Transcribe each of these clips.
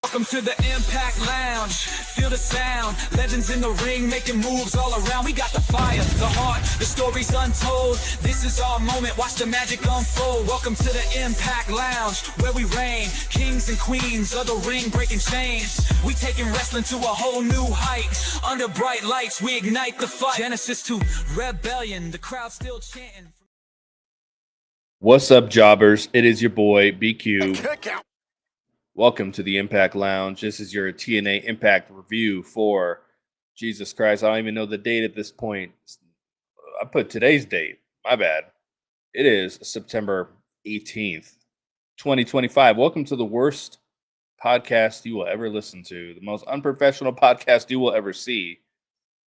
Welcome to the Impact Lounge. Feel the sound. Legends in the ring making moves all around. We got the fire, the heart, the stories untold. This is our moment. Watch the magic unfold. Welcome to the Impact Lounge, where we reign. Kings and queens of the ring breaking chains. We taking wrestling to a whole new height. Under bright lights, we ignite the fight. Genesis to rebellion. The crowd still chanting. What's up, jobbers? It is your boy, BQ. Welcome to the Impact Lounge. This is your TNA Impact review for, Jesus Christ, I don't even know the date at this point. I put today's date. My bad. It is September 18th, 2025. Welcome to the worst podcast you will ever listen to, the most unprofessional podcast you will ever see.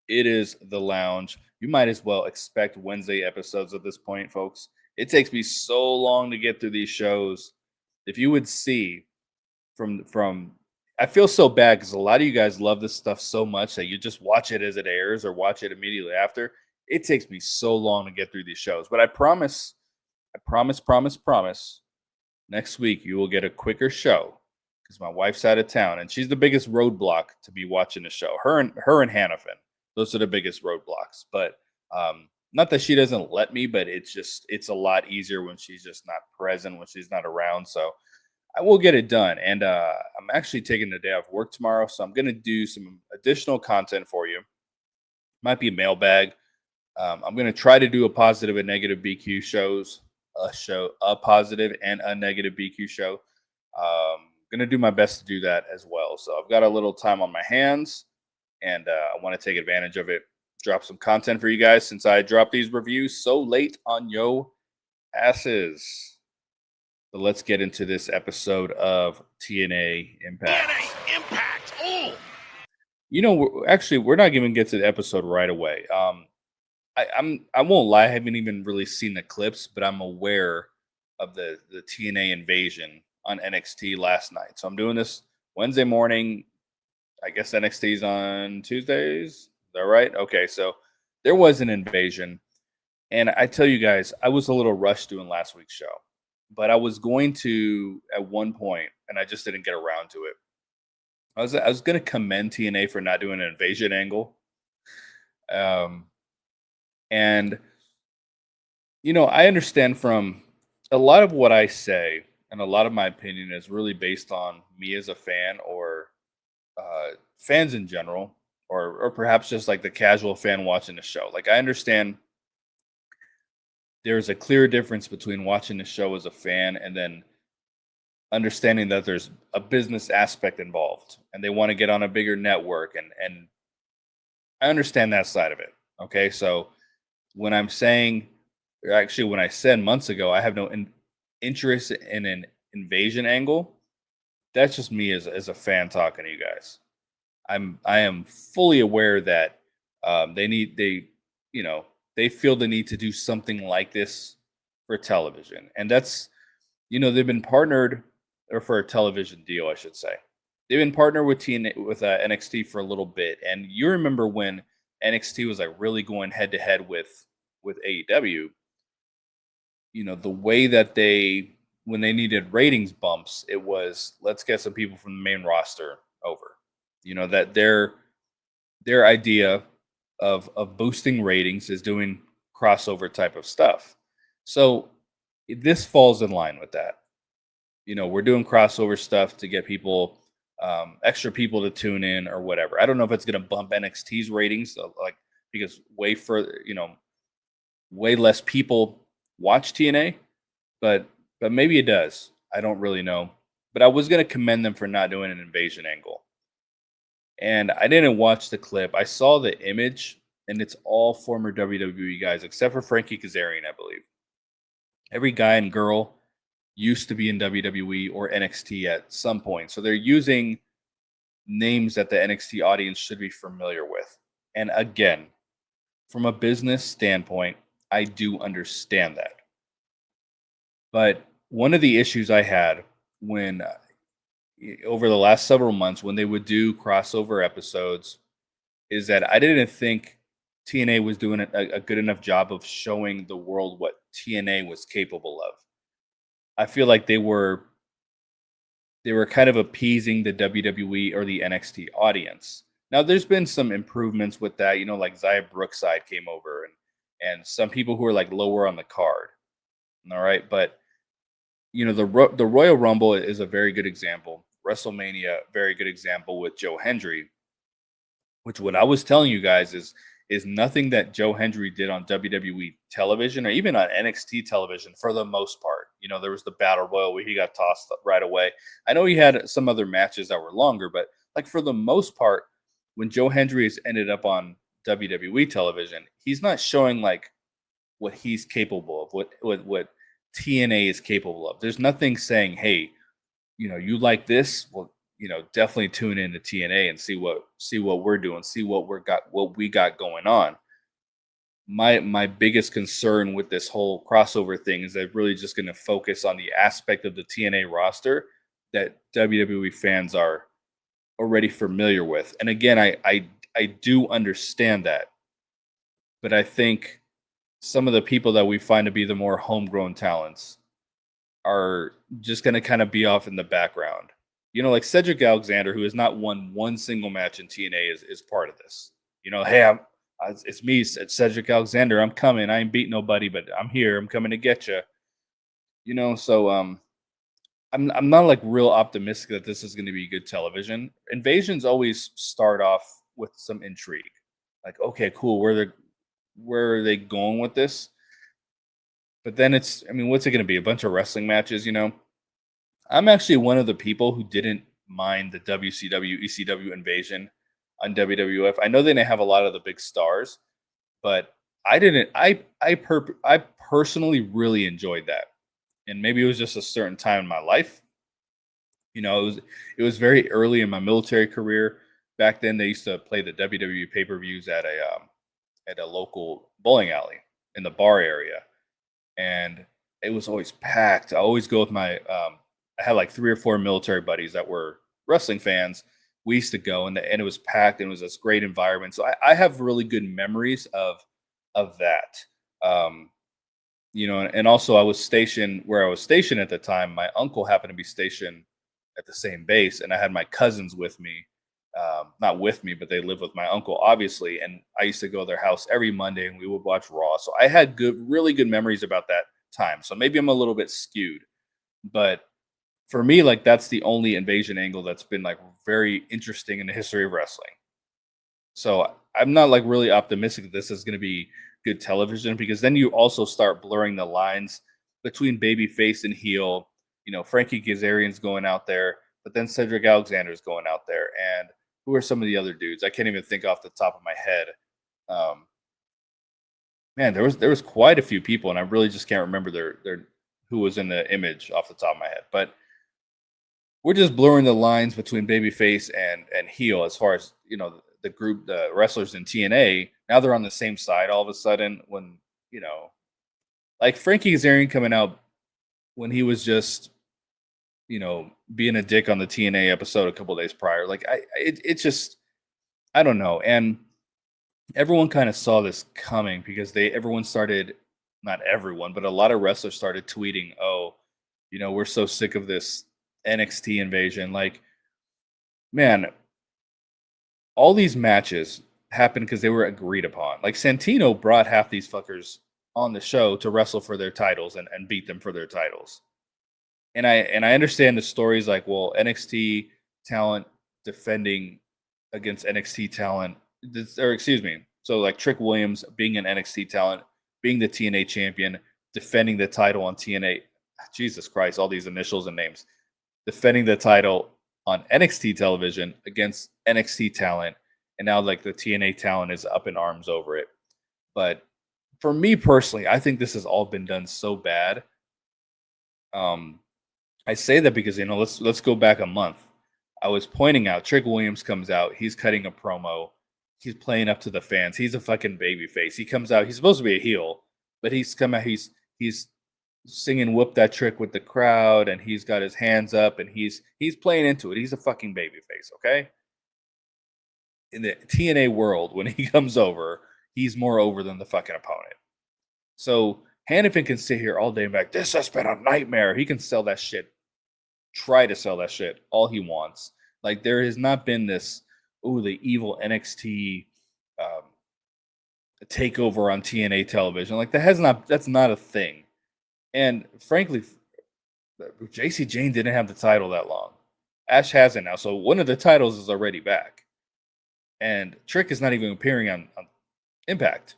It is The Lounge. You might as well expect Wednesday episodes at this point, folks. It takes me so long to get through these shows. If you would see from I feel so bad because a lot of you guys love this stuff so much that you just watch it as it airs or watch it immediately after. It takes me so long to get through these shows. But I promise, next week you will get a quicker show because my wife's out of town and she's the biggest roadblock to be watching the show. Her and Hannafin. Those are the biggest roadblocks. But not that she doesn't let me, but it's a lot easier when she's just not present, when she's not around. So I will get it done. And I'm actually taking the day off work tomorrow. So I'm going to do some additional content for you. Might be a mailbag. I'm going to try to do a positive and negative BQ shows, a positive and a negative BQ show. Going to do my best to do that as well. So I've got a little time on my hands and I want to take advantage of it. Drop some content for you guys since I dropped these reviews so late on yo asses. But let's get into this episode of TNA Impact. TNA Impact. Oh, you know, we're not even get to the episode right away. I won't lie, I haven't even really seen the clips, but I'm aware of the TNA invasion on NXT last night. So I'm doing this Wednesday morning. I guess NXT's on Tuesdays. Is that right? Okay, so there was an invasion. And I tell you guys, I was a little rushed doing last week's show. But I was going to at one point, and I just didn't get around to it. I was going to commend TNA for not doing an invasion angle. And, you know, I understand from a lot of what I say, and a lot of my opinion is really based on me as a fan or fans in general, or perhaps just like the casual fan watching the show. Like, I understand there's a clear difference between watching the show as a fan and then understanding that there's a business aspect involved and they want to get on a bigger network. And I understand that side of it. Okay. So when I'm saying, or actually when I said months ago, I have no interest in an invasion angle, that's just me as a fan talking to you guys. I am fully aware that they feel the need to do something like this for television. And that's, they've been partnered, or for a television deal, I should say. They've been partnered with NXT for a little bit. And you remember when NXT was like really going head to head with AEW, the way that when they needed ratings bumps, it was, let's get some people from the main roster over. That their idea of boosting ratings is doing crossover type of stuff. So this falls in line with that. We're doing crossover stuff to get people, extra people to tune in or whatever. I don't know if it's going to bump NXT's ratings, because way less people watch TNA, but maybe it does. I don't really know. But I was going to commend them for not doing an invasion angle. And I didn't watch the clip. I saw the image, and it's all former WWE guys, except for Frankie Kazarian, I believe. Every guy and girl used to be in WWE or NXT at some point. So they're using names that the NXT audience should be familiar with. And again, from a business standpoint, I do understand that. But one of the issues I had when over the last several months when they would do crossover episodes is that I didn't think TNA was doing a good enough job of showing the world what TNA was capable of. I feel like they were they were kind of appeasing the WWE or the NXT audience. Now, there's been some improvements with that, like Zaya Brookside came over and some people who are like lower on the card. All right, but the Royal Rumble is a very good example. WrestleMania, very good example with Joe Hendry, which what I was telling you guys is nothing that Joe Hendry did on WWE television or even on NXT television for the most part. There was the Battle Royal where he got tossed up right away. I know he had some other matches that were longer, but like for the most part, when Joe Hendry has ended up on WWE television, he's not showing like what he's capable of, what TNA is capable of. There's nothing saying, hey, you like this? Well, definitely tune into TNA and see what we're doing, see what we got going on. My biggest concern with this whole crossover thing is that really just going to focus on the aspect of the TNA roster that WWE fans are already familiar with. And again, I do understand that, but I think some of the people that we find to be the more homegrown talents are just going to kind of be off in the background. Like Cedric Alexander, who has not won one single match in TNA, is part of this. Hey, it's me, it's Cedric Alexander. I'm coming. I ain't beat nobody, but I'm here. I'm coming to get you. So I'm not like real optimistic that this is going to be good television. Invasions always start off with some intrigue. Like, okay, cool. Where are they going with this? But then what's it going to be? A bunch of wrestling matches, I'm actually one of the people who didn't mind the WCW, ECW invasion on WWF. I know they didn't have a lot of the big stars, but I didn't. I personally really enjoyed that, and maybe it was just a certain time in my life. It was very early in my military career. Back then, they used to play the WWE pay-per-views at a local bowling alley in the bar area, and it was always packed. I always go with my I had like 3 or 4 military buddies that were wrestling fans. We used to go, and it was packed, and it was this great environment. So I have really good memories of that. And also I was stationed where I was stationed at the time. My uncle happened to be stationed at the same base, and I had my cousins with me. Not with me, but they lived with my uncle, obviously. And I used to go to their house every Monday, and we would watch Raw. So I had really good memories about that time. So maybe I'm a little bit skewed, but for me, like that's the only invasion angle that's been like very interesting in the history of wrestling. So I'm not like really optimistic that this is going to be good television, because then you also start blurring the lines between babyface and heel. Frankie Kazarian's going out there, but then Cedric Alexander's going out there, and who are some of the other dudes? I can't even think off the top of my head. Man, there was quite a few people, and I really just can't remember their who was in the image off the top of my head. But we're just blurring the lines between babyface and heel as far as the group, the wrestlers in TNA. Now they're on the same side all of a sudden. When like Frankie Kazarian coming out when he was just being a dick on the TNA episode a couple days prior. Like it just, I don't know. And everyone kind of saw this coming because everyone started, not everyone, but a lot of wrestlers started tweeting, "Oh, we're so sick of this NXT invasion." Like, man, all these matches happened because they were agreed upon. Like Santino brought half these fuckers on the show to wrestle for their titles and beat them for their titles. And I understand the stories like, well, NXT talent defending against NXT talent, or excuse me. So like Trick Williams being an NXT talent, being the TNA champion, defending the title on TNA. Jesus Christ, all these initials and names. Defending the title on NXT television against NXT talent. And now like the TNA talent is up in arms over it. But for me personally, I think this has all been done so bad. I say that because let's go back a month. I was pointing out Trick Williams comes out, he's cutting a promo, he's playing up to the fans. He's a fucking baby face. He comes out, he's supposed to be a heel, but he's come out, he's singing "Whoop That Trick" with the crowd, and he's got his hands up, and he's playing into it. He's a fucking baby face, okay? In the TNA world, when he comes over, he's more over than the fucking opponent. So Hannifin can sit here all day and be like, "This has been a nightmare." He can sell that shit try to sell that shit all he wants. Like there has not been this, oh, the evil NXT um, takeover on TNA television. Like that's not a thing. And frankly, JC Jane didn't have the title that long. Ash has it now, so one of the titles is already back. And Trick is not even appearing on Impact.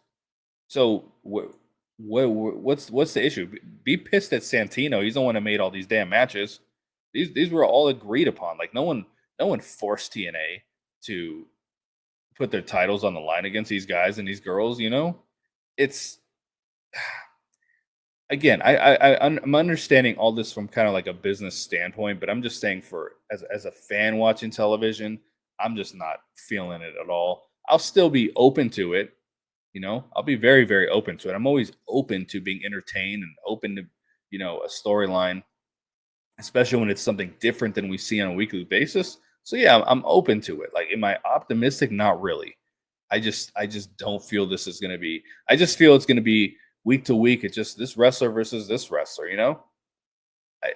So what's the issue? Be pissed at Santino. He's the one that made all these damn matches. These were all agreed upon. Like no one forced TNA to put their titles on the line against these guys and these girls. It's again, I'm understanding all this from kind of like a business standpoint, but I'm just saying as a fan watching television, I'm just not feeling it at all. I'll still be open to it. I'll be very, very open to it. I'm always open to being entertained and open to, a storyline, especially when it's something different than we see on a weekly basis. So yeah, I'm open to it. Like, am I optimistic? Not really. I just don't feel this is going to be. I just feel it's going to be week to week. It's just this wrestler versus this wrestler.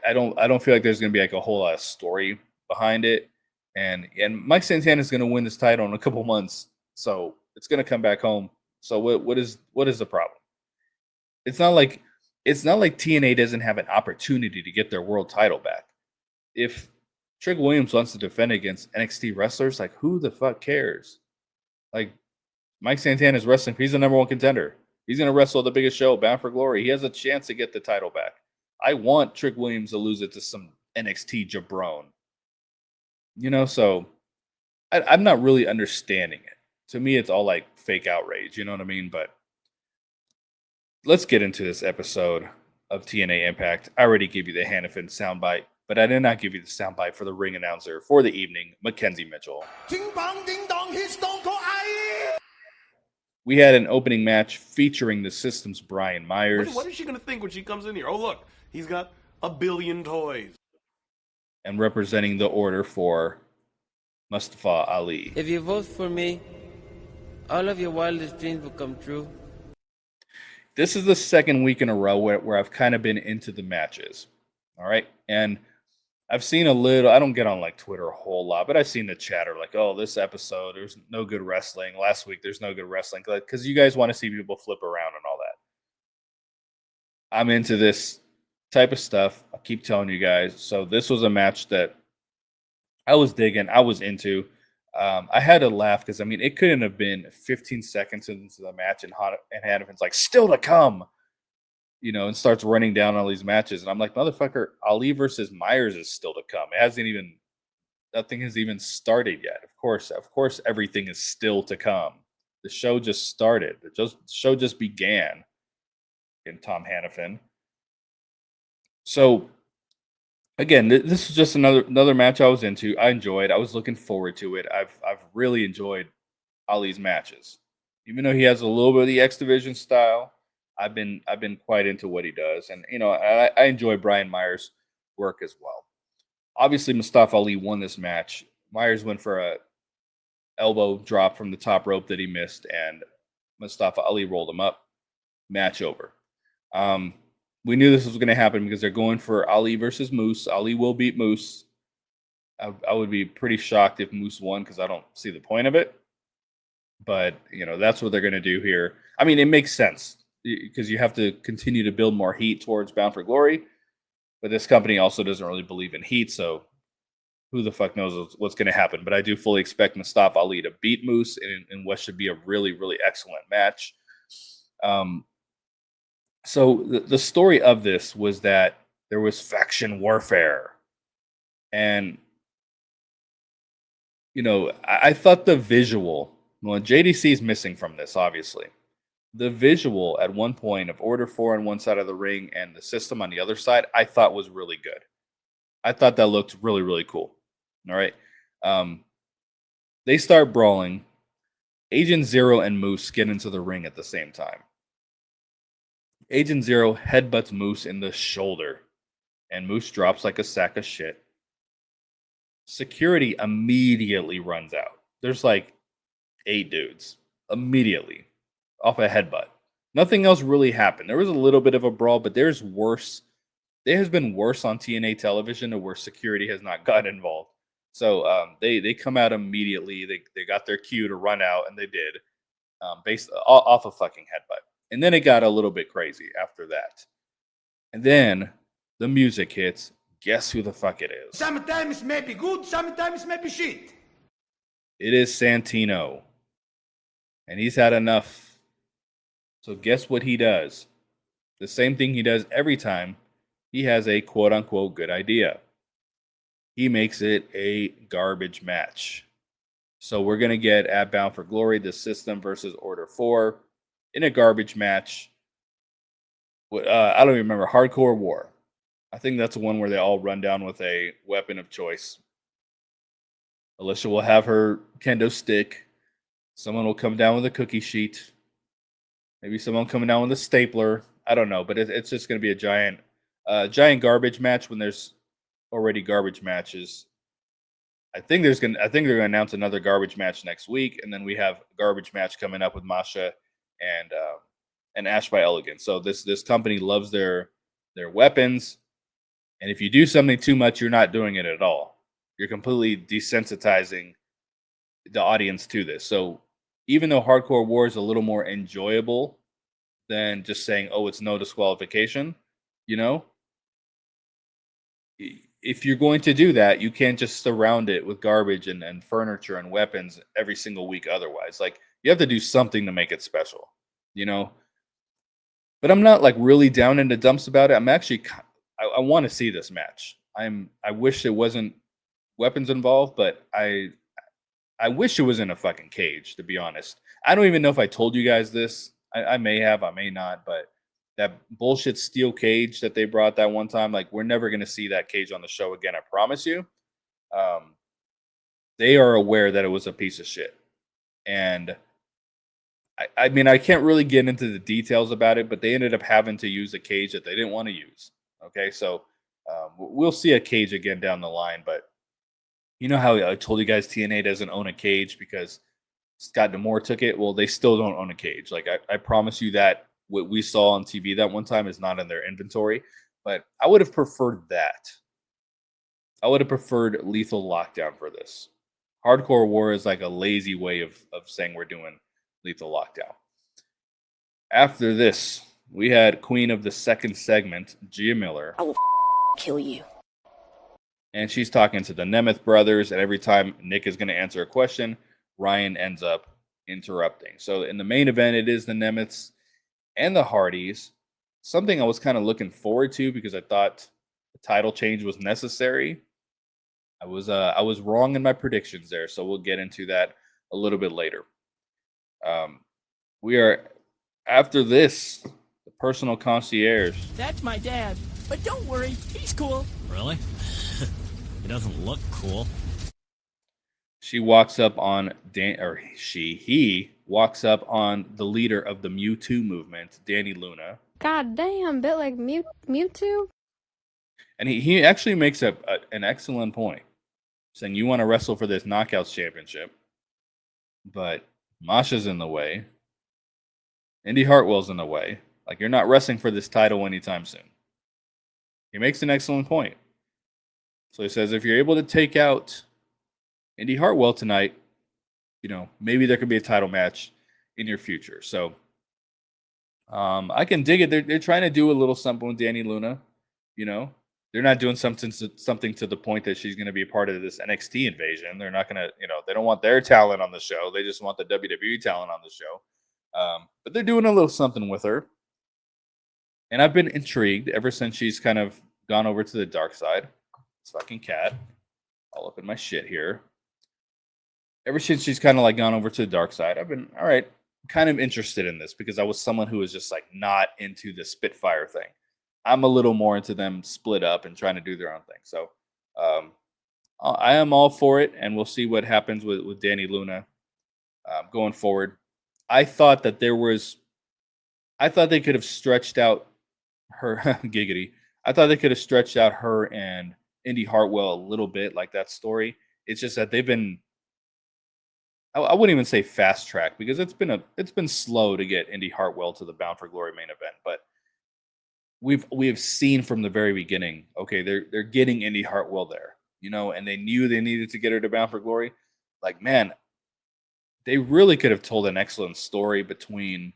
I don't feel like there's going to be like a whole lot of story behind it. And Mike Santana is going to win this title in a couple months, so it's going to come back home. So what is the problem? It's not like TNA doesn't have an opportunity to get their world title back. If Trick Williams wants to defend against NXT wrestlers, like who the fuck cares? Like Mike Santana is wrestling. He's the number one contender. He's going to wrestle the biggest show, Bound for Glory. He has a chance to get the title back. I want Trick Williams to lose it to some NXT jabron. So I'm not really understanding it. To me, it's all like fake outrage. You know what I mean? But let's get into this episode of TNA Impact. I already gave you the Hannafin soundbite, but I did not give you the soundbite for the ring announcer for the evening, Mackenzie Mitchell. Ding bong, ding dong, he's Stone Cold. We had an opening match featuring the System's Brian Myers. What is she going to think when she comes in here? Oh, look, he's got a billion toys. And representing the Order for Mustafa Ali. If you vote for me, all of your wildest dreams will come true. This is the second week in a row where I've kind of been into the matches. All right. And I've seen a little, I don't get on like Twitter a whole lot, but I've seen the chatter like, oh, this episode, there's no good wrestling. Last week, there's no good wrestling. Because you guys want to see people flip around and all that. I'm into this type of stuff. I keep telling you guys. So this was a match that I was digging. I was into. I had to laugh because, it couldn't have been 15 seconds into the match and Hannafin's like, still to come. And starts running down all these matches. And I'm like, motherfucker, Ali versus Myers is still to come. Nothing has even started yet. Of course, everything is still to come. The show just started. The show just began in Tom Hannafin. So, again, this is just another match I was into. I enjoyed. I was looking forward to it. I've really enjoyed Ali's matches. Even though he has a little bit of the X Division style, I've been quite into what he does, and I enjoy Brian Myers' work as well. Obviously, Mustafa Ali won this match. Myers went for a elbow drop from the top rope that he missed, and Mustafa Ali rolled him up. Match over. We knew this was going to happen because they're going for Ali versus Moose. Ali will beat Moose. I would be pretty shocked if Moose won because I don't see the point of it. But that's what they're going to do here. It makes sense, because you have to continue to build more heat towards Bound for Glory. But this company also doesn't really believe in heat, so who the fuck knows what's going to happen. But I do fully expect Mustafa Ali to beat Moose in what should be a really, really excellent match. So the story of this was that there was faction warfare. And, I thought the visual, well, JDC is missing from this, obviously. The visual at one point of Order 4 on one side of the ring and the System on the other side, I thought was really good. I thought that looked really, really cool. All right. They start brawling. Agent Zero and Moose get into the ring at the same time. Agent Zero headbutts Moose in the shoulder, and Moose drops like a sack of shit. Security immediately runs out. There's like 8 dudes immediately off a headbutt. Nothing else really happened. There was a little bit of a brawl, but there's worse There has been worse on TNA television where security has not gotten involved. So they come out immediately. They got their cue to run out, and they did, based off a fucking headbutt. And then it got a little bit crazy after that. And then the music hits. Guess who the fuck it is? Sometimes may be good, sometimes may be shit. It is Santino. And he's had enough. So guess what he does? The same thing he does every time he has a quote-unquote good idea. He makes it a garbage match. So we're going to get at Bound for Glory, the System versus Order 4 in a garbage match. I don't even remember. Hardcore War. I think that's the one where they all run down with a weapon of choice. Alicia will have her kendo stick. Someone will come down with a cookie sheet. Maybe someone coming down with a stapler. I don't know, but it's just going to be a giant garbage match when there's already garbage matches. I think they're going to announce another garbage match next week, and then we have a garbage match coming up with Masha and Ash by Elegance. So this company loves their weapons, and if you do something too much, you're not doing it at all. You're completely desensitizing the audience to this. So even though Hardcore War is a little more enjoyable than just saying, "Oh, it's no disqualification," if you're going to do that, you can't just surround it with garbage and furniture and weapons every single week. Otherwise, like, you have to do something to make it special, But I'm not like really down in the dumps about it. I'm actually, I want to see this match. I wish it wasn't weapons involved, but I wish it was in a fucking cage, to be honest. I don't even know if I told you guys this. I may have, I may not, but that bullshit steel cage that they brought that one time, like, we're never going to see that cage on the show again, I promise you. They are aware that it was a piece of shit. And I mean, I can't really get into the details about it, but they ended up having to use a cage that they didn't want to use. Okay, so we'll see a cage again down the line, but you know how I told you guys TNA doesn't own a cage because Scott D'Amore took it? Well, they still don't own a cage. Like, I promise you that what we saw on TV that one time is not in their inventory, but I would have preferred that. I would have preferred Lethal Lockdown for this. Hardcore War is like a lazy way of saying we're doing Lethal Lockdown. After this, we had Queen of the second segment, Gia Miller. I will kill you. And she's talking to the Nemith brothers, and every time Nick is going to answer a question, Ryan ends up interrupting. So in the main event, it is the Nemiths and the Hardys. Something I was kind of looking forward to because I thought the title change was necessary. I was wrong in my predictions there, so we'll get into that a little bit later. We are, after this, the personal concierge. That's my dad. But don't worry, he's cool. Really? He doesn't look cool. He walks up on he walks up on the leader of the Mewtwo movement, Danny Luna. God damn, bit like Mewtwo. And he actually makes an excellent point, saying you want to wrestle for this Knockouts championship, but Masha's in the way. Indy Hartwell's in the way. Like, you're not wrestling for this title anytime soon. He makes an excellent point. So he says, if you're able to take out Indy Hartwell tonight, maybe there could be a title match in your future. So I can dig it. They're trying to do a little something with Danny Luna. They're not doing something to the point that she's going to be a part of this NXT invasion. They're not going to, they don't want their talent on the show. They just want the WWE talent on the show. But they're doing a little something with her. And I've been intrigued ever since she's kind of gone over to the dark side. This fucking cat. All up in my shit here. Ever since she's kind of like gone over to the dark side, I've been, all right, kind of interested in this because I was someone who was just like not into the Spitfire thing. I'm a little more into them split up and trying to do their own thing. So I am all for it, and we'll see what happens with Danny Luna going forward. I thought they could have stretched out her giggity. I thought they could have stretched out her and Indy Hartwell a little bit, like that story. It's just that they've been, I wouldn't even say fast track because it's been slow to get Indy Hartwell to the Bound for Glory main event, but we have seen from the very beginning. Okay, they're getting Indy Hartwell there, and they knew they needed to get her to Bound for Glory. Like, man, they really could have told an excellent story between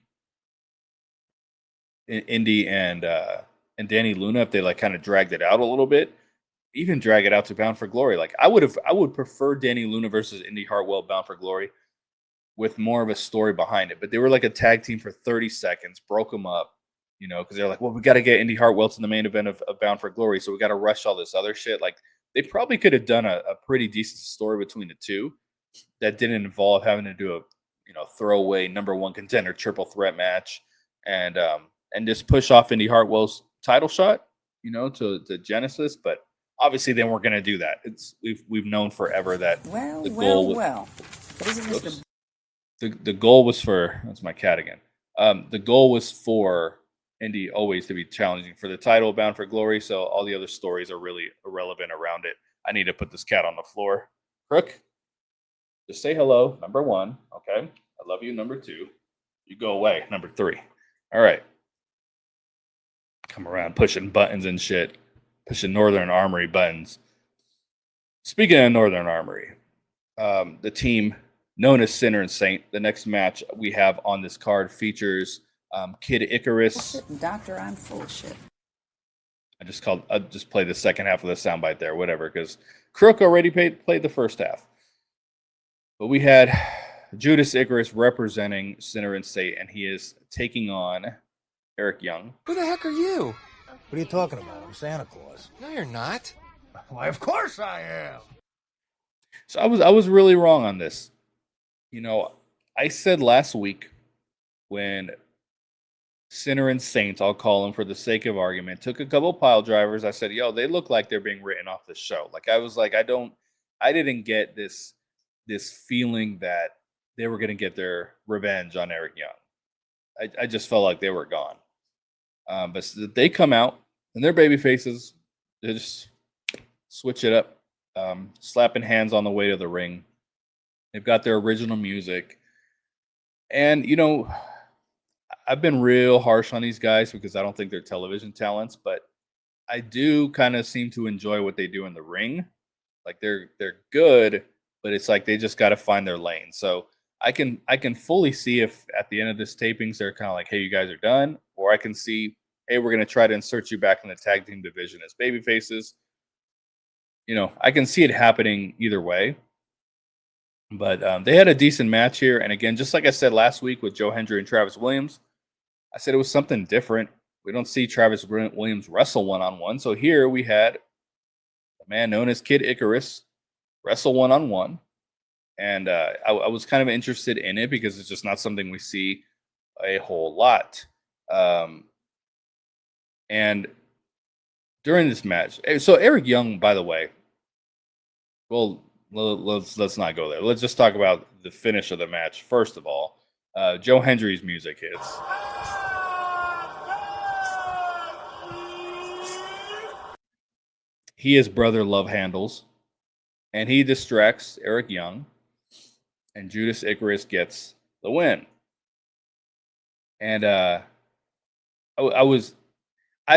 Indy and Danny Luna if they like kind of dragged it out a little bit. Even drag it out to Bound for Glory. Like I would prefer Danny Luna versus Indy Hartwell Bound for Glory with more of a story behind it. But they were like a tag team for 30 seconds, broke them up, because they're like, well, we got to get Indy Hartwell to the main event of Bound for Glory, so we got to rush all this other shit. Like they probably could have done a pretty decent story between the two that didn't involve having to do a throwaway number one contender triple threat match and just push off Indy Hartwell's title shot, to Genesis. But obviously, they weren't going to do that. We've known forever that the goal. The goal was for that's my cat again. The goal was for Indy always to be challenging for the title, Bound for Glory. So all the other stories are really irrelevant around it. I need to put this cat on the floor. Crook, just say hello. Number one, okay. I love you. Number two, you go away. Number three, all right. Come around pushing buttons and shit. Pushing Northern Armory buttons. Speaking of Northern Armory, the team known as Sinner and Saint, the next match we have on this card features Kid Icarus. Doctor, I'm full of shit. I just played the second half of the soundbite there, whatever, because Crook already played the first half. But we had Judas Icarus representing Sinner and Saint, and he is taking on Eric Young. Who the heck are you? What are you talking about? I'm Santa Claus. No, you're not. Why, of course I am. So I was really wrong on this. I said last week when Sinner and Saint, I'll call them for the sake of argument, took a couple pile drivers. I said, yo, they look like they're being written off the show. Like I was like, I didn't get this feeling that they were going to get their revenge on Eric Young. I just felt like they were gone. But they come out and their baby faces, they just switch it up, slapping hands on the way to the ring. They've got their original music. And, I've been real harsh on these guys because I don't think they're television talents, but I do kind of seem to enjoy what they do in the ring. Like they're good, but it's like they just got to find their lane. So I can fully see if at the end of this tapings they're kind of like, hey, you guys are done, or I can see, hey, we're going to try to insert you back in the tag team division as baby faces. I can see it happening either way. But they had a decent match here. And again, just like I said last week with Joe Hendry and Travis Williams, I said it was something different. We don't see Travis Williams wrestle one-on-one. So here we had a man known as Kid Icarus wrestle one-on-one. And I was kind of interested in it because it's just not something we see a whole lot. And during this match, so Eric Young, by the way, well, let's not go there. Let's just talk about the finish of the match. First of all, Joe Hendry's music hits. He is brother love handles, and he distracts Eric Young, and Judas Icarus gets the win. And I've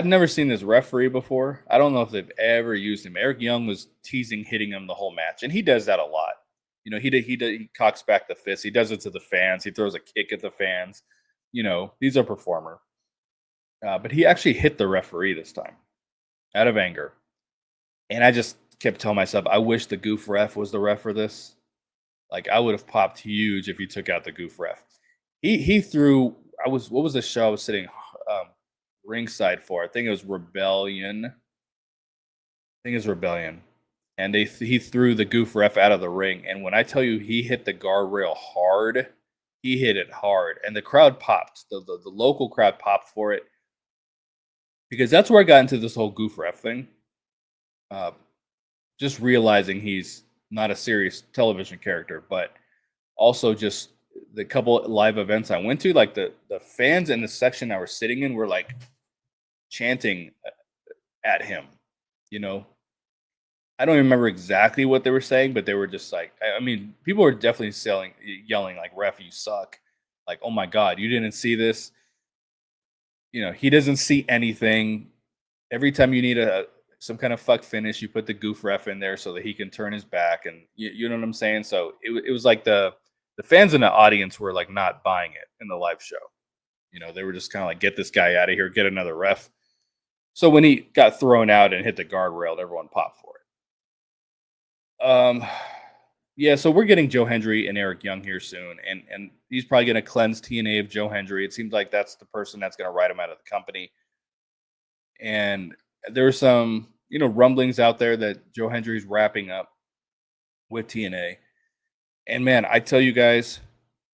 never seen this referee before. I don't know if they've ever used him. Eric Young was teasing, hitting him the whole match, and he does that a lot. He cocks back the fist. He does it to the fans. He throws a kick at the fans. He's a performer. But he actually hit the referee this time out of anger. And I just kept telling myself, I wish the goof ref was the ref for this. Like, I would have popped huge if he took out the goof ref. He threw, what was the show I was sitting ringside for? I think it was Rebellion. And he threw the goof ref out of the ring. And when I tell you he hit the guardrail hard, he hit it hard. And the crowd popped. The local crowd popped for it. Because that's where I got into this whole goof ref thing. Just realizing he's not a serious television character, but also just the couple live events I went to, like the fans in the section I was sitting in were like chanting at him. I don't remember exactly what they were saying, but they were just like, I mean, people were definitely yelling like, "Ref, you suck!" Like, "Oh my God, you didn't see this." he doesn't see anything. Every time you need some kind of fuck finish, you put the goof ref in there so that he can turn his back, and you know what I'm saying. So it was like the fans in the audience were like not buying it in the live show. They were just kind of like, get this guy out of here, get another ref. So when he got thrown out and hit the guardrail, everyone popped for it. Yeah, so we're getting Joe Hendry and Eric Young here soon, and he's probably going to cleanse TNA of Joe Hendry. It seems like that's the person that's going to write him out of the company. And there's some, rumblings out there that Joe Hendry's wrapping up with TNA. And man, I tell you guys,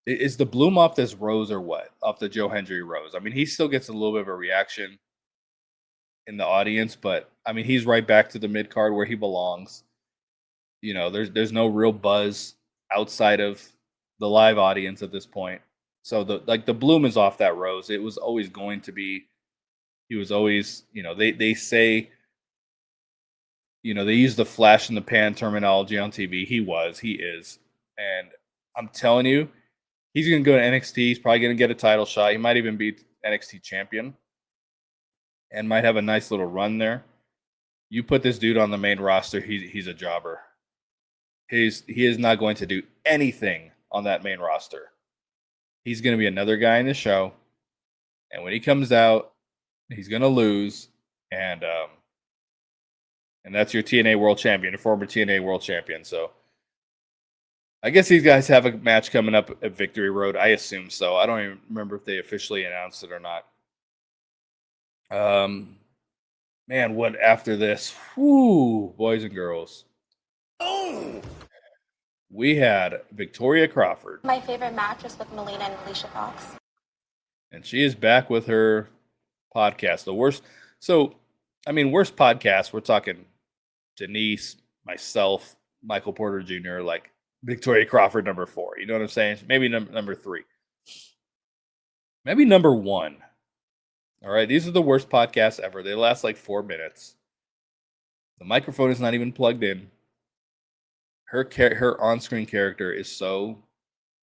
is the bloom off this rose or what? Off the Joe Hendry rose. I mean, he still gets a little bit of a reaction in the audience, but I mean, he's right back to the mid card where he belongs. There's no real buzz outside of the live audience at this point. So the bloom is off that rose. It was always going to be. He was always, they say, they use the flash in the pan terminology on TV. He is. And I'm telling you, he's going to go to NXT. He's probably going to get a title shot. He might even be NXT champion and might have a nice little run there. You put this dude on the main roster, he's a jobber. He is not going to do anything on that main roster. He's going to be another guy in the show. And when he comes out, he's going to lose. And that's your TNA World Champion, a former TNA World Champion. So I guess these guys have a match coming up at Victory Road. I assume so. I don't even remember if they officially announced it or not. Man, what after this? Whoo, boys and girls. Oh! We had Victoria Crawford. My favorite match was with Melina and Alicia Fox. And she is back with her podcast. The worst. So, worst podcast. We're talking Denise, myself, Michael Porter Jr., like Victoria Crawford, number 4. You know what I'm saying? Maybe number 3. Maybe number 1. All right. These are the worst podcasts ever. They last like 4 minutes. The microphone is not even plugged in. Her on-screen character is so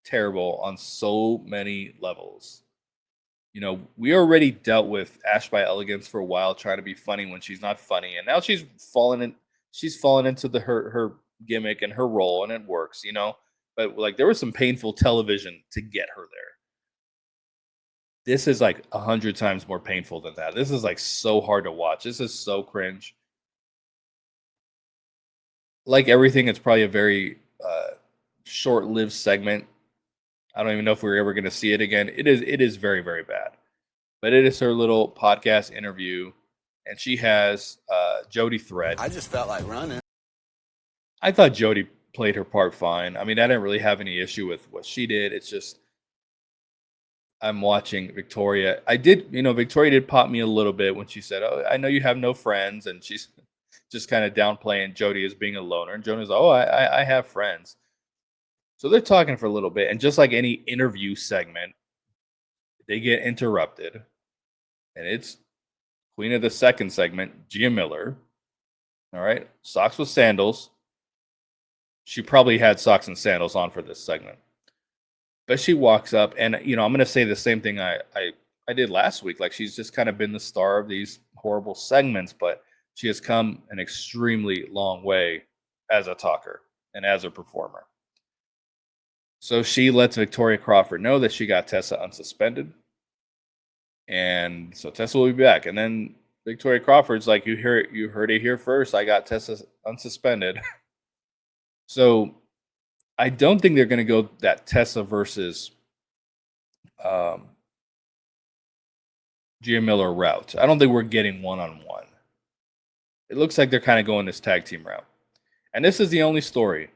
terrible on so many levels. We already dealt with Ash by Elegance for a while, trying to be funny when she's not funny, and now she's fallen into her gimmick and her role, and it works, But like, there was some painful television to get her there. This is like 100 times more painful than that. This is like so hard to watch. This is so cringe. Like everything, it's probably a very short-lived segment. I don't even know if we're ever going to see it again. It is very, very bad. But it is her little podcast interview, and she has Jody Thread. I just felt like running. I thought Jody played her part fine. I didn't really have any issue with what she did. It's just I'm watching Victoria. Victoria did pop me a little bit when she said, "Oh, I know you have no friends," and she's just kind of downplaying Jody as being a loner. And Jody's, "Oh, I have friends." So they're talking for a little bit, and just like any interview segment, they get interrupted, and it's Queen of the second segment, Gia Miller. All right, socks with sandals. She probably had socks and sandals on for this segment, but she walks up, and I'm going to say the same thing I did last week. Like, she's just kind of been the star of these horrible segments, but she has come an extremely long way as a talker and as a performer. So she lets Victoria Crawford know that she got Tessa unsuspended. And so Tessa will be back. And then Victoria Crawford's like, you heard it here first. I got Tessa unsuspended. So I don't think they're going to go that Tessa versus Gia Miller route. I don't think we're getting one-on-one. It looks like they're kind of going this tag team route. And this is the only story.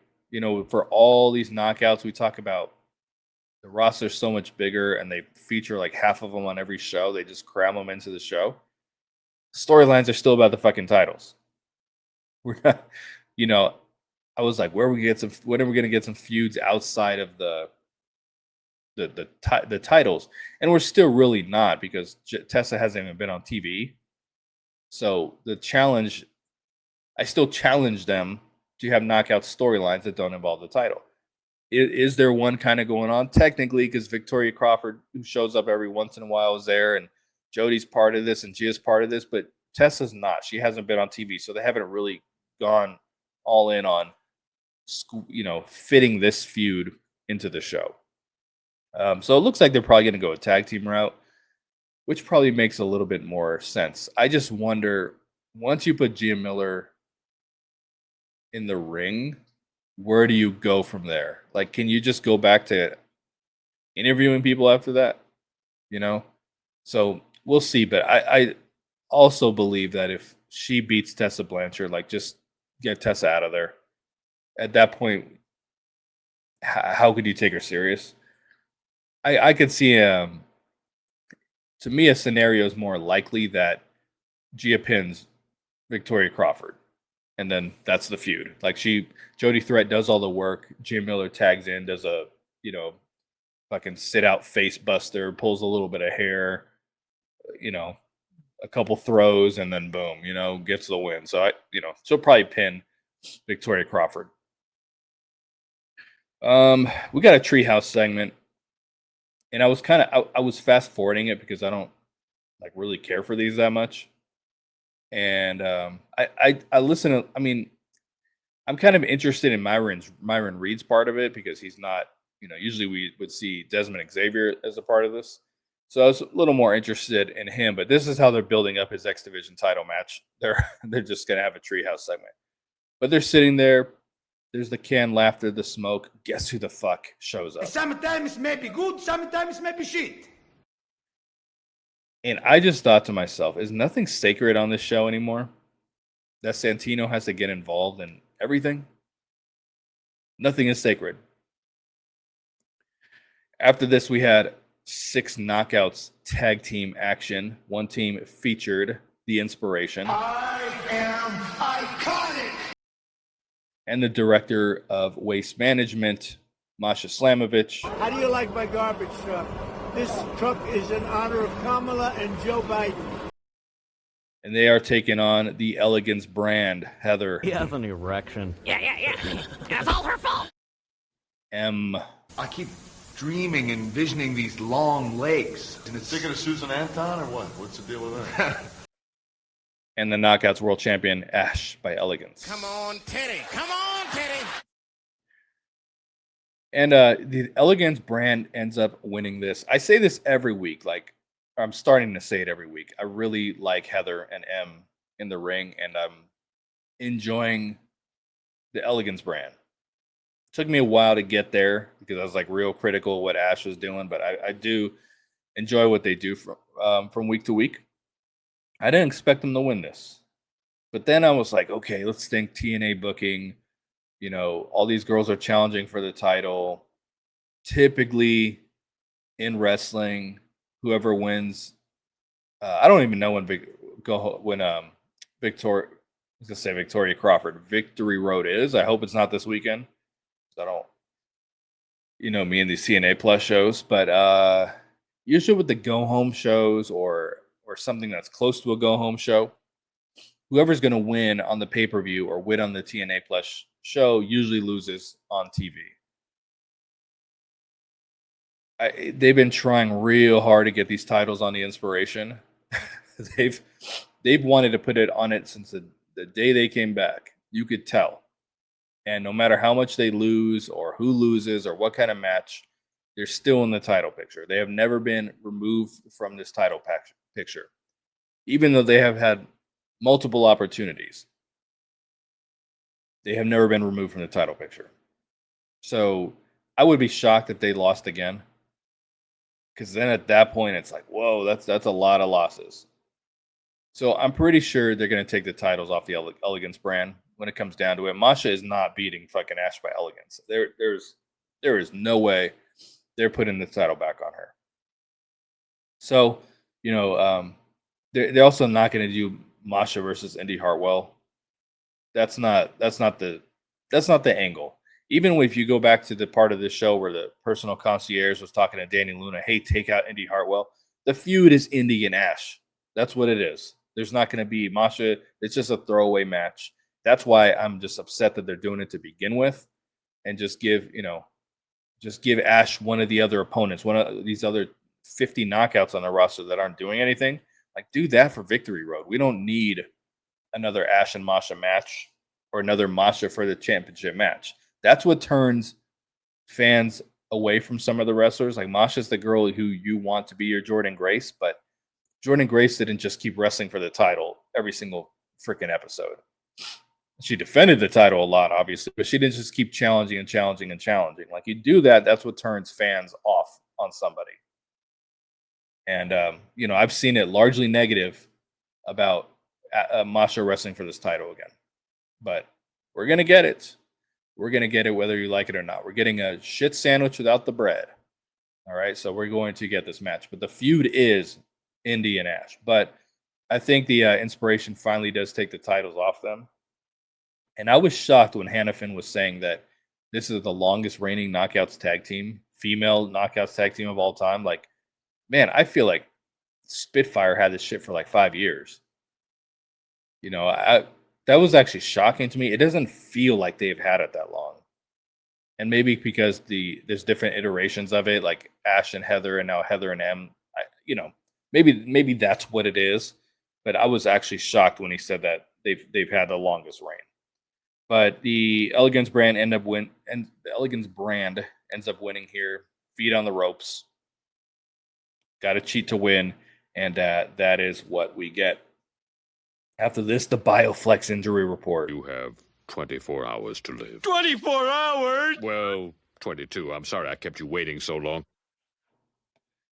For all these knockouts, we talk about the roster's so much bigger and they feature like half of them on every show. They just cram them into the show. Storylines are still about the fucking titles. We're not, I was like, when are we going to get some feuds outside of the titles? And we're still really not, because Tessa hasn't even been on TV. So the challenge, I still challenge them to have knockout storylines that don't involve the title. Is there one kind of going on? Technically, because Victoria Crawford, who shows up every once in a while, is there, and Jody's part of this and Gia's part of this, but Tessa's not. She hasn't been on TV, so they haven't really gone all in on, fitting this feud into the show. So it looks like they're probably going to go a tag team route, which probably makes a little bit more sense. I just wonder, once you put Gia Miller in the ring, where do you go from there? Like, can you just go back to interviewing people after that? So we'll see. But I also believe that if she beats Tessa Blanchard, like, just get Tessa out of there. At that point, how could you take her serious? I could see, to me, a scenario is more likely that Gia pins Victoria Crawford, and then that's the feud. Like, Jody Threat does all the work. Gia Miller tags in, does a, fucking sit out face buster, pulls a little bit of hair, a couple throws, and then boom, gets the win. So she'll probably pin Victoria Crawford. We got a treehouse segment, and I was fast forwarding it because I don't really care for these that much. And I listen to, I'm kind of interested in Myron Reed's part of it because he's not, usually we would see Desmond Xavier as a part of this. So I was a little more interested in him, but this is how they're building up his X Division title match. They're just going to have a treehouse segment. But they're sitting there. There's the canned laughter, the smoke. Guess who the fuck shows up? Sometimes it may be good, sometimes it may be shit. And I just thought to myself, is nothing sacred on this show anymore? That Santino has to get involved in everything? Nothing is sacred. After this, we had 6 knockouts tag team action. One team featured The Inspiration. I am iconic. And the director of waste management, Masha Slamovich. How do you like my garbage truck? This truck is in honor of Kamala and Joe Biden. And they are taking on the Elegance brand, Heather. He has an erection. Yeah. It's all her fault. I keep dreaming, envisioning these long legs. And it's thinking of Susan Anton or what? What's the deal with that? And the Knockouts World Champion, Ash by Elegance. Come on, Teddy. Come on, Teddy. And the Elegance brand ends up winning this. I say this every week. Like, I'm starting to say it every week. I really like Heather and M in the ring, and I'm enjoying the Elegance brand. Took me a while to get there because I was real critical of what Ash was doing, but I do enjoy what they do from week to week. I didn't expect them to win this, but then I was like, okay, let's think TNA booking. All these girls are challenging for the title. Typically, in wrestling, whoever wins, I don't even know when Victoria Crawford Victory Road is. I hope it's not this weekend. I don't, me and these CNA Plus shows, but usually with the go home shows or something that's close to a go home show, whoever's going to win on the pay-per-view or win on the TNA Plus show usually loses on TV. They've been trying real hard to get these titles on the Inspiration. They've wanted to put it on it since the day they came back. You could tell. And no matter how much they lose or who loses or what kind of match, they're still in the title picture. They have never been removed from this title picture, even though they have had multiple opportunities. They have never been removed from the title picture. So I would be shocked if they lost again, because then at that point it's like, whoa, that's a lot of losses. So I'm pretty sure they're going to take the titles off the Elegance brand when it comes down to it. Masha is not beating fucking Ash by Elegance. There is no way they're putting the title back on her. So, they're also not going to do Masha versus Indy Hartwell. That's not the angle. Even if you go back to the part of the show where the personal concierge was talking to Danny Luna, hey, take out Indy Hartwell. The feud is Indy and Ash. That's what it is. There's not going to be Masha. It's just a throwaway match. That's why I'm just upset that they're doing it to begin with, and just give Ash one of the other opponents, one of these other 50 knockouts on the roster that aren't doing anything. Like, do that for Victory Road. We don't need another Ash and Masha match or another Masha for the championship match. That's what turns fans away from some of the wrestlers. Like, Masha's the girl who you want to be your Jordynne Grace, but Jordynne Grace didn't just keep wrestling for the title every single freaking episode. She defended the title a lot, obviously, but she didn't just keep challenging and challenging and challenging. Like, you do that, that's what turns fans off on somebody. And, I've seen it largely negative about Masha wrestling for this title again. But we're going to get it. We're going to get it whether you like it or not. We're getting a shit sandwich without the bread. All right, so we're going to get this match. But the feud is Indy and Ash. But I think the Inspiration finally does take the titles off them. And I was shocked when Hannafin was saying that this is the longest reigning Knockouts tag team, female Knockouts tag team of all time. Like, man, I feel like Spitfire had this shit for like 5 years. That was actually shocking to me. It doesn't feel like they've had it that long. And maybe because there's different iterations of it, like Ash and Heather and now Heather and M. Maybe that's what it is. But I was actually shocked when he said that they've had the longest reign. But the Elegance brand ends up winning here. Feet on the ropes. Got to cheat to win, and that is what we get. After this, the Bioflex injury report. You have 24 hours to live. 24 hours? Well, 22. I'm sorry I kept you waiting so long.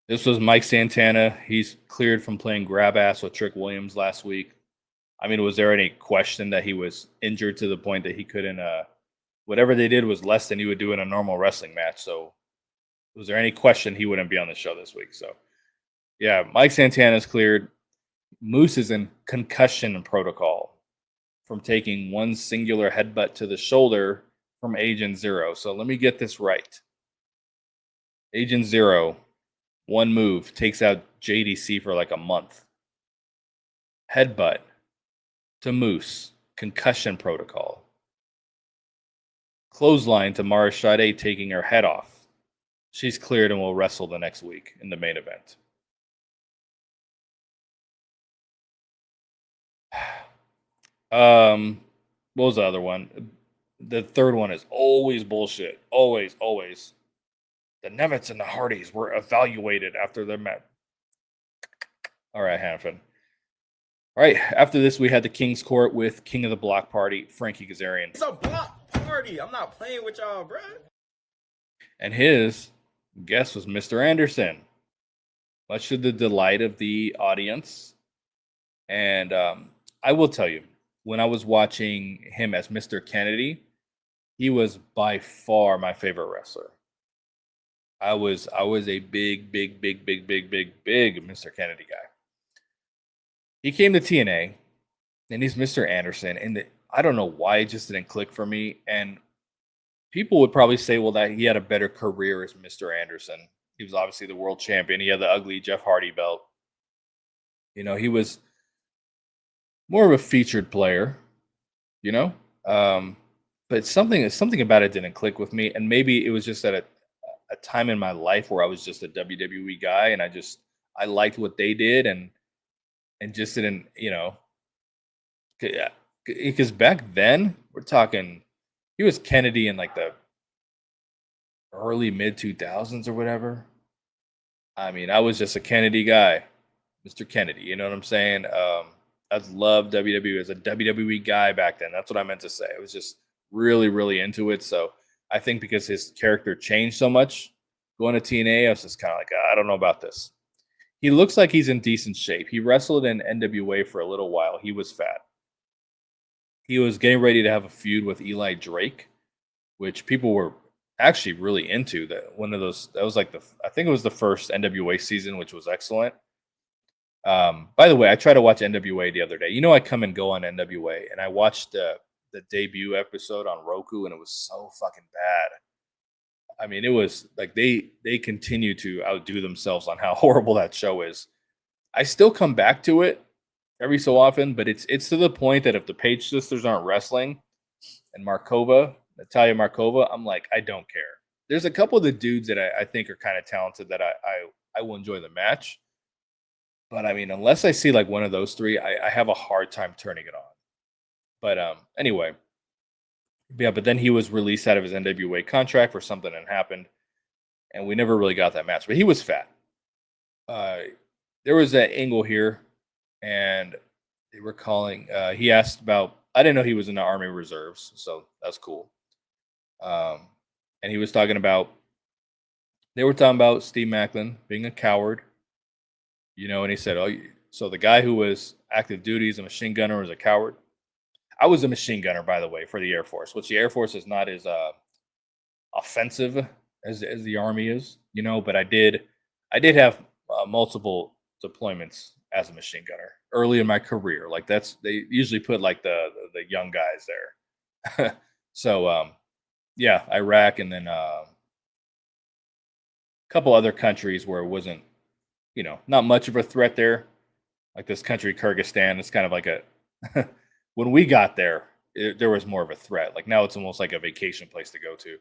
This was Mike Santana. He's cleared from playing grab ass with Trick Williams last week. I mean, was there any question that he was injured to the point that he couldn't? Whatever they did was less than he would do in a normal wrestling match. So, was there any question he wouldn't be on the show this week? So, yeah, Mike Santana's cleared. Moose is in concussion protocol from taking one singular headbutt to the shoulder from Agent Zero. So let me get this right. Agent Zero, one move, takes out JDC for like a month. Headbutt to Moose, concussion protocol. Clothesline to Mara Shade, taking her head off. She's cleared and will wrestle the next week in the main event. What was the other one? The third one is always bullshit. Always. The Nemiths and the Hardys were evaluated after their match. All right, Hannafin. All right, after this, we had the King's Court with King of the Block Party, Frankie Kazarian. It's a block party. I'm not playing with y'all, bro. And his guest was Mr. Anderson, much to the delight of the audience. And I will tell you, when I was watching him as Mr. Kennedy, he was by far my favorite wrestler. I was a big Mr. Kennedy guy. He came to TNA, and he's Mr. Anderson, and I don't know why it just didn't click for me. And people would probably say, well, that he had a better career as Mr. Anderson. He was obviously the world champion. He had the ugly Jeff Hardy belt. He was more of a featured player, but something about it didn't click with me. And maybe it was just at a time in my life where I was just a WWE guy, and I liked what they did and just didn't, because back then we're talking, he was Kennedy in like the early mid 2000s or whatever. I mean, I was just a Kennedy guy, Mr. Kennedy. You know what I'm saying? I loved WWE as a WWE guy back then. That's what I meant to say. I was just really, really into it. So I think because his character changed so much going to TNA, I was just kind of like, I don't know about this. He looks like he's in decent shape. He wrestled in NWA for a little while. He was fat. He was getting ready to have a feud with Eli Drake, which people were actually really into. That was like I think it was the first NWA season, which was excellent. By the way, I tried to watch NWA the other day. I come and go on NWA, and I watched the debut episode on Roku, and it was so fucking bad. I mean, it was like they continue to outdo themselves on how horrible that show is. I still come back to it every so often, but it's to the point that if the Page sisters aren't wrestling and Natalia Markova, I'm like, I don't care. there's a couple of the dudes that I think are kind of talented that I will enjoy the match. But I mean, unless I see like one of those three, I have a hard time turning it on. But anyway, yeah. But then he was released out of his NWA contract for something that happened, and we never really got that match. But he was fat. There was that angle here, and they were calling. He asked about. I didn't know he was in the Army Reserves, so that's cool. And he was talking about. They were talking about Steve Macklin being a coward. And he said, "Oh, so the guy who was active duty as a machine gunner was a coward." I was a machine gunner, by the way, for the Air Force, which the Air Force is not as offensive as the Army is, But I did have multiple deployments as a machine gunner early in my career. Like they usually put like the young guys there. So yeah, Iraq, and then a couple other countries where it wasn't, not much of a threat there. Like this country, Kyrgyzstan, it's kind of like a when we got there, there was more of a threat. Like now it's almost like a vacation place to go to.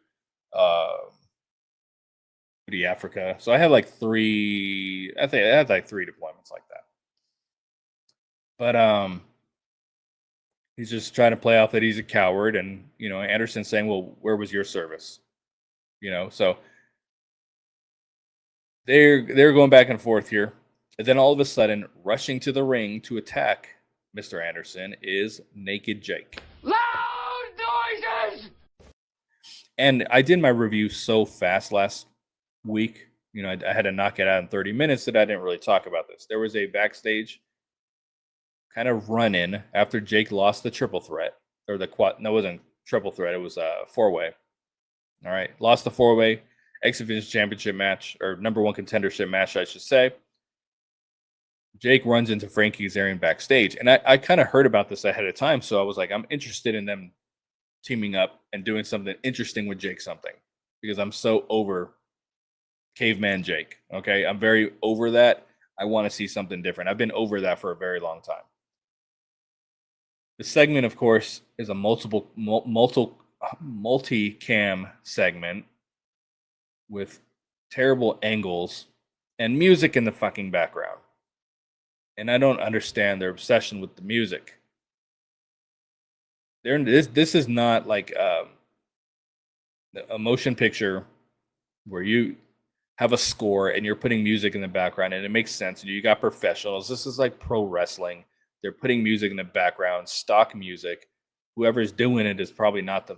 Africa. So I had like three deployments like that. But he's just trying to play off that he's a coward, and Anderson saying, "Well, where was your service?" So they're going back and forth here. And then all of a sudden, rushing to the ring to attack Mr. Anderson is Naked Jake. Loud noises! And I did my review so fast last week. I had to knock it out in 30 minutes that I didn't really talk about this. There was a backstage kind of run-in after Jake lost the triple threat. Or the quad. No, it wasn't triple threat. It was a four-way. All right. Lost the four-way X Division Championship match, or number one contendership match, I should say. Jake runs into Frankie Kazarian backstage. And I kind of heard about this ahead of time, so I was like, I'm interested in them teaming up and doing something interesting with Jake something. Because I'm so over Caveman Jake. Okay? I'm very over that. I want to see something different. I've been over that for a very long time. The segment, of course, is a multi-cam segment with terrible angles and music in the fucking background. And I don't understand their obsession with the music. This is not like a motion picture where you have a score and you're putting music in the background and it makes sense. And you got professionals. This is like pro wrestling. They're putting music in the background, stock music. Whoever's doing it is probably not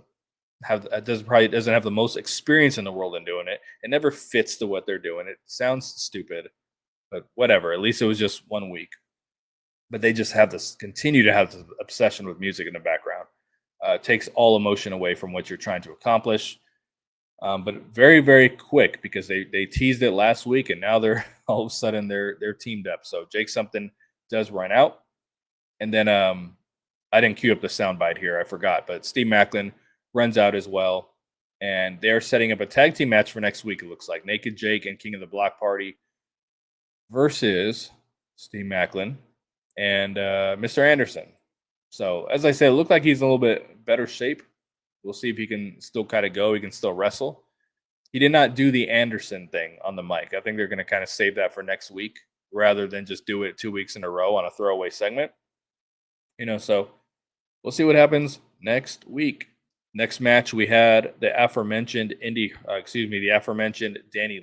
doesn't have the most experience in the world in doing it. It never fits to what they're doing. It sounds stupid, but whatever. At least it was just 1 week. But they just continue to have this obsession with music in the background. It takes all emotion away from what you're trying to accomplish. But very, very quick, because they teased it last week, and now they're all of a sudden they're teamed up. So Jake something does run out, and then I didn't cue up the soundbite here. I forgot, but Steve Macklin runs out as well, and they're setting up a tag team match for next week. It looks like Naked Jake and King of the Block Party versus Steve Macklin and Mr. Anderson. So as I said, it looked like he's in a little bit better shape. We'll see if he can still kind of go. He can still wrestle. He did not do the Anderson thing on the mic. I think they're going to kind of save that for next week rather than just do it 2 weeks in a row on a throwaway segment. So we'll see what happens next week. Next match, we had the aforementioned Danny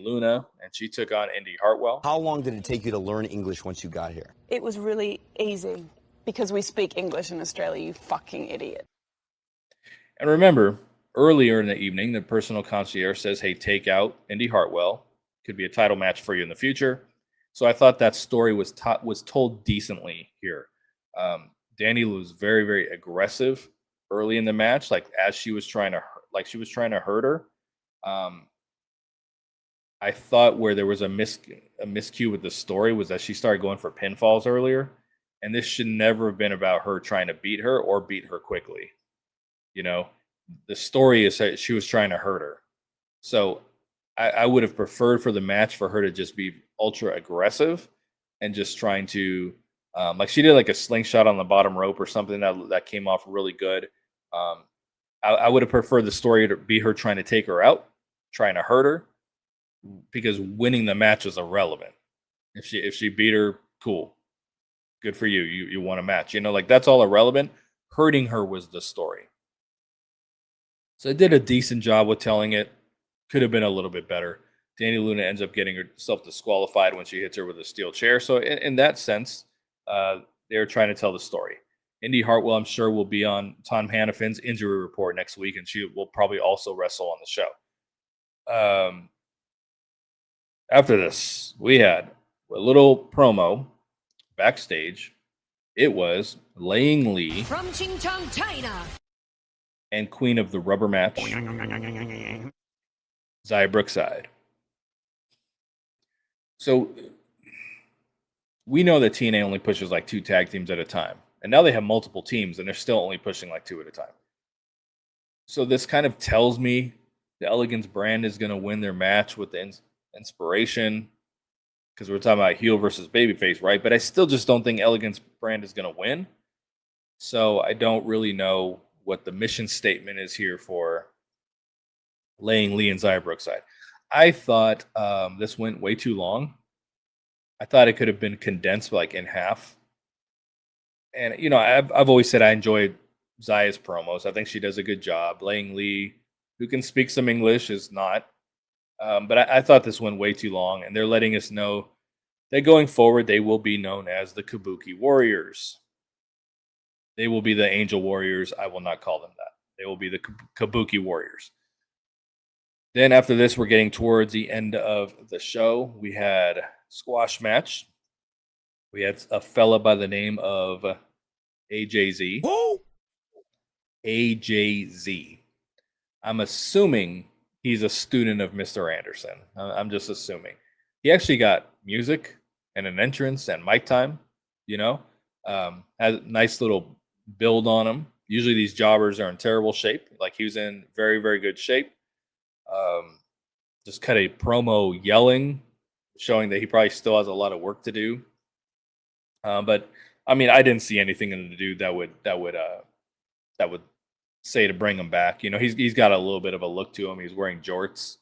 Luna, and she took on Indy Hartwell. How long did it take you to learn English once you got here? It was really easy because we speak English in Australia, you fucking idiot. And remember, earlier in the evening, the personal concierge says, hey, take out Indy Hartwell. Could be a title match for you in the future. So I thought that story was told decently here. Danny was very, very aggressive early in the match, like as she was trying to hurt her. I thought where there was a miscue with the story was that she started going for pinfalls earlier, and this should never have been about her trying to beat her or beat her quickly. The story is that she was trying to hurt her. So I would have preferred for the match for her to just be ultra aggressive and just trying to like she did like a slingshot on the bottom rope or something that came off really good. I would have preferred the story to be her trying to take her out, trying to hurt her, because winning the match is irrelevant. If she beat her, cool, good for you. You won a match. Like that's all irrelevant. Hurting her was the story. So it did a decent job with telling it. Could have been a little bit better. Dani Luna ends up getting herself disqualified when she hits her with a steel chair. So in that sense, they're trying to tell the story. Indy Hartwell, I'm sure, will be on Tom Hannafin's injury report next week, and she will probably also wrestle on the show. After this, we had a little promo backstage. It was Laying Lee from Chingchong, China, and Queen of the Rubber Match, Xia Brookside. So we know that TNA only pushes like 2 tag teams at a time. And now they have multiple teams, and they're still only pushing like 2 at a time. So this kind of tells me the Elegance brand is going to win their match with the inspiration, because we're talking about heel versus babyface, right? But I still just don't think Elegance brand is going to win. So I don't really know what the mission statement is here for Laying Lee and Xia Brookside. I thought this went way too long. I thought it could have been condensed like in half. And, I've always said I enjoyed Xia's promos. I think she does a good job. Laying Lee, who can speak some English, is not. But I thought this went way too long. And they're letting us know that going forward, they will be known as the Kabuki Warriors. They will be the Angel Warriors. I will not call them that. They will be the Kabuki Warriors. Then after this, we're getting towards the end of the show. We had squash match. We had a fella by the name of AJZ. Who? AJZ. I'm assuming he's a student of Mr. Anderson. I'm just assuming. He actually got music and an entrance and mic time, has a nice little build on him. Usually these jobbers are in terrible shape. Like he was in very, very good shape. Just cut a promo yelling, showing that he probably still has a lot of work to do. But I mean, I didn't see anything in the dude that would say to bring him back. He's got a little bit of a look to him. He's wearing jorts,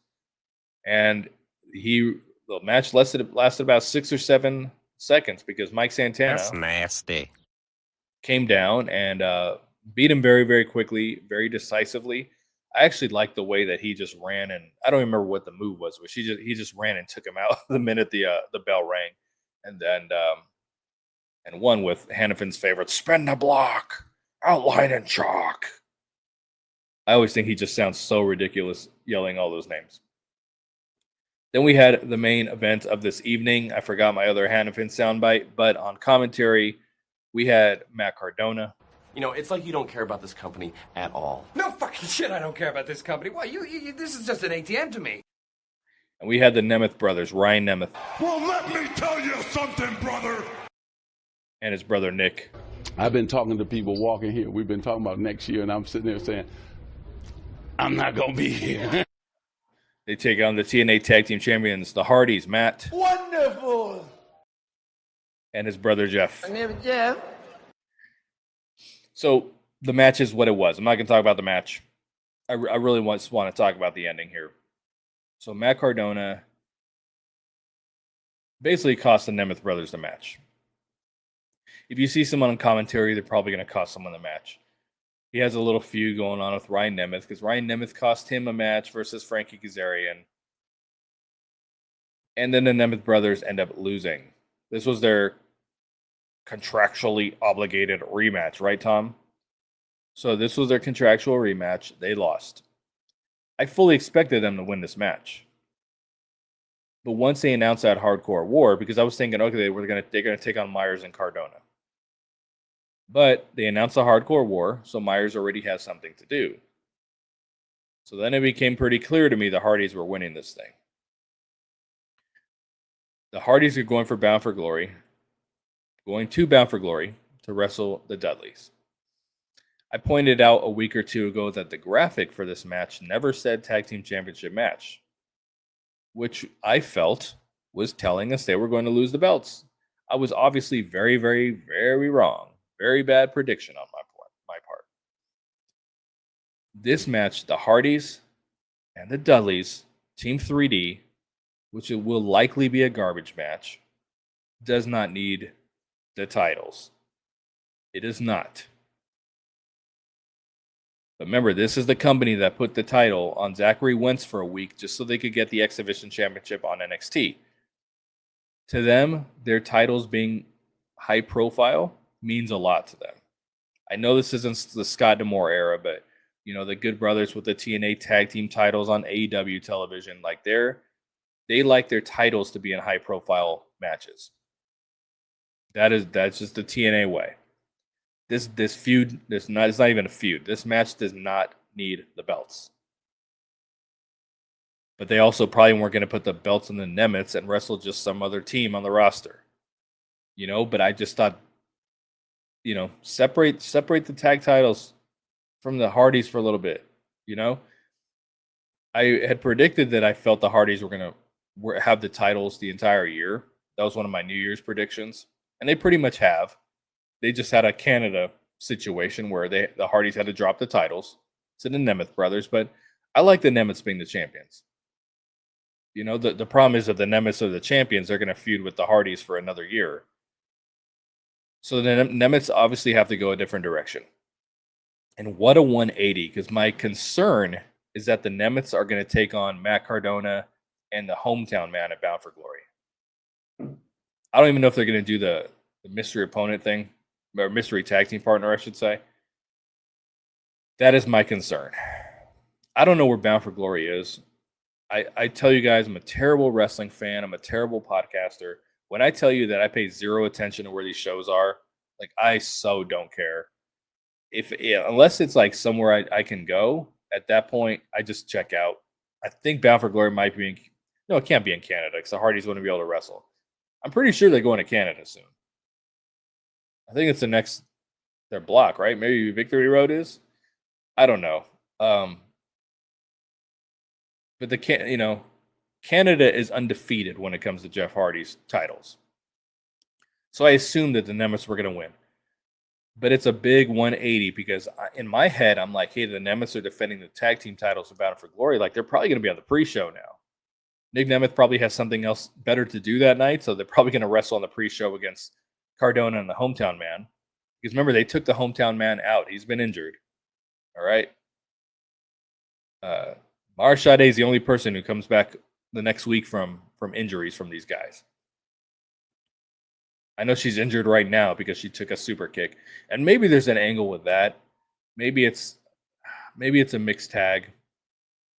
and the match lasted about 6 or 7 seconds because Mike Santana, that's nasty, came down and beat him very, very quickly, very decisively. I actually liked the way that he just ran, and I don't remember what the move was, but he just ran and took him out the minute the bell rang, and won with Hannafin's favorite spin the block, outline and chalk. I always think he just sounds so ridiculous yelling all those names. Then we had the main event of this evening. I forgot my other Hannafin soundbite, but on commentary, we had Matt Cardona. It's like you don't care about this company at all. No fucking shit, I don't care about this company. Why, this is just an ATM to me. And we had the Nemith brothers, Ryan Nemeth. Well, let me tell you something, brother. And his brother, Nick. I've been talking to people walking here. We've been talking about next year, and I'm sitting there saying, I'm not going to be here. They take on the TNA Tag Team Champions, the Hardys, Matt. Wonderful. And his brother, Jeff. Jeff. So the match is what it was. I'm not going to talk about the match. I really want to talk about the ending here. So Matt Cardona basically cost the Nemeth brothers the match. If you see someone on commentary, they're probably going to cost someone the match. He has a little feud going on with Ryan Nemeth because Ryan Nemeth cost him a match versus Frankie Kazarian. And then the Nemeth brothers end up losing. This was their contractually obligated rematch, right, Tom? So this was their contractual rematch. They lost. I fully expected them to win this match. But once they announced that hardcore war, because I was thinking, okay, they're gonna take on Myers and Cardona. But they announced a hardcore war, so Myers already has something to do. So then it became pretty clear to me the Hardys were winning this thing. The Hardys are going to Bound for Glory to wrestle the Dudleys. I pointed out a week or two ago that the graphic for this match never said Tag Team Championship match, which I felt was telling us they were going to lose the belts. I was obviously very, very, very wrong. Very bad prediction on my part. This match, the Hardys and the Dudleys Team 3D, which it will likely be a garbage match, does not need the titles. It is not. But remember, this is the company that put the title on Zachary Wentz for a week just so they could get the Exhibition Championship on NXT. To them, their titles being high profile means a lot to them. I know this isn't the Scott D'Amore era, but you know, the Good Brothers with the TNA tag team titles on AEW television, like they like their titles to be in high profile matches. That's just the TNA way. This feud, it's not even a feud. This match does not need the belts. But they also probably weren't going to put the belts in the Nemiths and wrestle just some other team on the roster. You know, but I just thought, you know, separate the tag titles from the Hardys for a little bit. You know, I had predicted that I felt the Hardys were going to have the titles the entire year. That was one of my New Year's predictions, and they pretty much have. They just had a Canada situation where the Hardys had to drop the titles to the Nemeth brothers, but I like the Nemeths being the champions. You know, the problem is that the Nemeths are the champions. They're going to feud with the Hardys for another year. So the Nemeths obviously have to go a different direction. And what a 180, because my concern is that the Nemeths are going to take on Matt Cardona and the hometown man at Bound for Glory. I don't even know if they're going to do the mystery opponent thing, or mystery tag team partner, I should say. That is my concern. I don't know where Bound for Glory is. I tell you guys, I'm a terrible wrestling fan. I'm a terrible podcaster. When I tell you that I pay zero attention to where these shows are, like, I so don't care. Unless it's like somewhere I can go, at that point, I just check out. I think Bound for Glory might be no, it can't be in Canada because the Hardys wouldn't be able to wrestle. I'm pretty sure they're going to Canada soon. I think it's their block, right? Maybe Victory Road is. I don't know. But Canada is undefeated when it comes to Jeff Hardy's titles. So I assumed that the Nemeths were going to win. But it's a big 180 because in my head, I'm like, hey, the Nemeths are defending the tag team titles of Battle for Glory. Like, they're probably going to be on the pre-show now. Nick Nemeth probably has something else better to do that night, so they're probably going to wrestle on the pre-show against Cardona and the hometown man. Because remember, they took the hometown man out. He's been injured. All right? Mara Sade is the only person who comes back the next week from injuries from these guys. I know she's injured right now because she took a super kick. And maybe there's an angle with that. Maybe it's a mixed tag.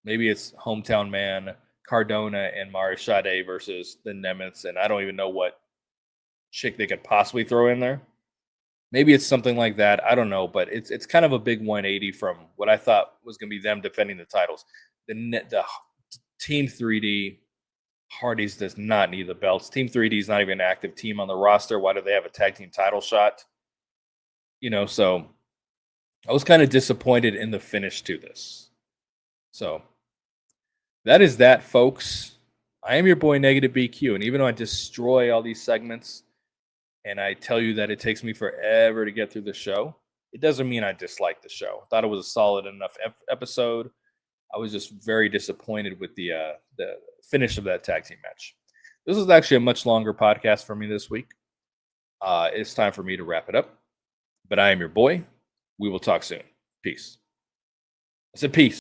Maybe it's hometown man, Cardona, and Mara Sade versus the Nemeths. And I don't even know what chick they could possibly throw in there. Maybe it's something like that. I don't know. But it's kind of a big 180 from what I thought was going to be them defending the titles. The Team 3D Hardys does not need the belts. Team 3D is not even an active team on the roster. Why do they have a tag team title shot? You know, so I was kind of disappointed in the finish to this. So that is that, folks. I am your boy, Negative BQ. And even though I destroy all these segments and I tell you that it takes me forever to get through the show, it doesn't mean I dislike the show. I thought it was a solid enough episode. I was just very disappointed with the finish of that tag team match. This is actually a much longer podcast for me this week. It's time for me to wrap it up. But I am your boy. We will talk soon. Peace. I said peace.